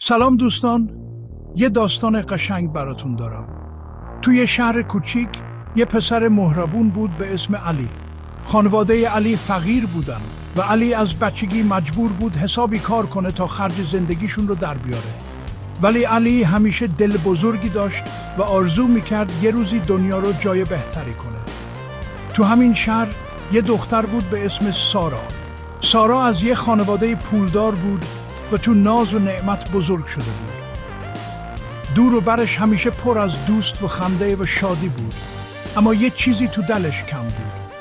سلام دوستان، یه داستان قشنگ براتون دارم. توی شهر کوچیک یه پسر مهربون بود به اسم علی. خانواده علی فقیر بودن و علی از بچگی مجبور بود حسابی کار کنه تا خرج زندگیشون رو در بیاره. ولی علی همیشه دل بزرگی داشت و آرزو میکرد یه روزی دنیا رو جای بهتری کنه. تو همین شهر یه دختر بود به اسم سارا. سارا از یه خانواده پولدار بود و تو ناز و نعمت بزرگ شده بود. دور و برش همیشه پر از دوست و خنده و شادی بود، اما یه چیزی تو دلش کم بود.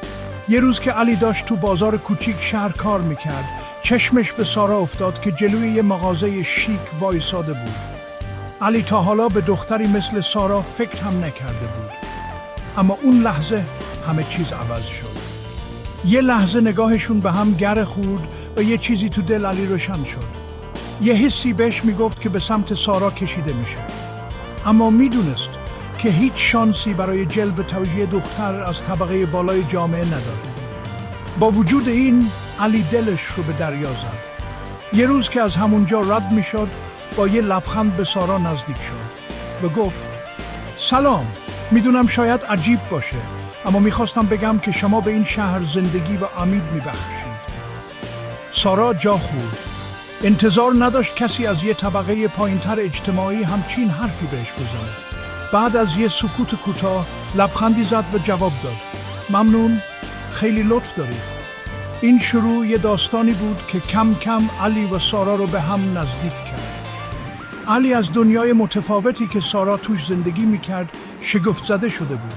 یه روز که علی داشت تو بازار کوچیک شهر کار میکرد، چشمش به سارا افتاد که جلوی یه مغازه شیک وایساده بود. علی تا حالا به دختری مثل سارا فکر هم نکرده بود، اما اون لحظه همه چیز عوض شد. یه لحظه نگاهشون به هم گر خورد و یه چیزی تو دل علی روشن شد. یه حسی بهش میگفت که به سمت سارا کشیده میشه، اما میدونست که هیچ شانسی برای جلب توجه دختر از طبقه بالای جامعه نداره. با وجود این علی دلش رو به دریا زد. یه روز که از همونجا رد میشد با یه لبخند به سارا نزدیک شد و گفت سلام، میدونم شاید عجیب باشه، اما میخواستم بگم که شما به این شهر زندگی و امید میبخشید. سارا جا خورد. انتظار نداشت کسی از یه طبقه پایینتر اجتماعی همچین حرفی بهش بزنه. بعد از یه سکوت کوتاه لبخندی زد و جواب داد ممنون، خیلی لطف دارید. این شروع یه داستانی بود که کم کم علی و سارا رو به هم نزدیک کرد. علی از دنیای متفاوتی که سارا توش زندگی میکرد شگفت زده شده بود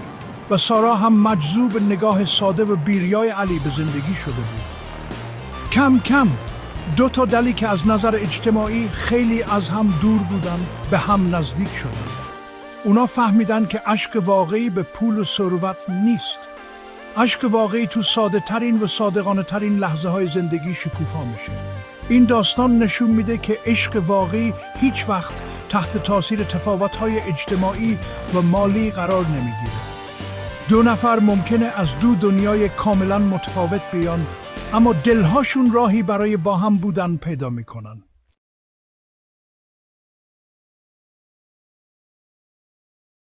و سارا هم مجذوب نگاه ساده و بیریای علی به زندگی شده بود. کم کم دو تا دلی که از نظر اجتماعی خیلی از هم دور بودن به هم نزدیک شدن. اونا فهمیدن که اشک واقعی به پول و ثروت نیست. اشک واقعی تو ساده ترین و صادقانه ترین لحظه های زندگی شکوفا میشه. این داستان نشون میده که عشق واقعی هیچ وقت تحت تاثیر تفاوت های اجتماعی و مالی قرار نمیگیره. دو نفر ممکنه از دو دنیای کاملا متفاوت بیان، اما دلهاشون راهی برای با هم بودن پیدا میکنن.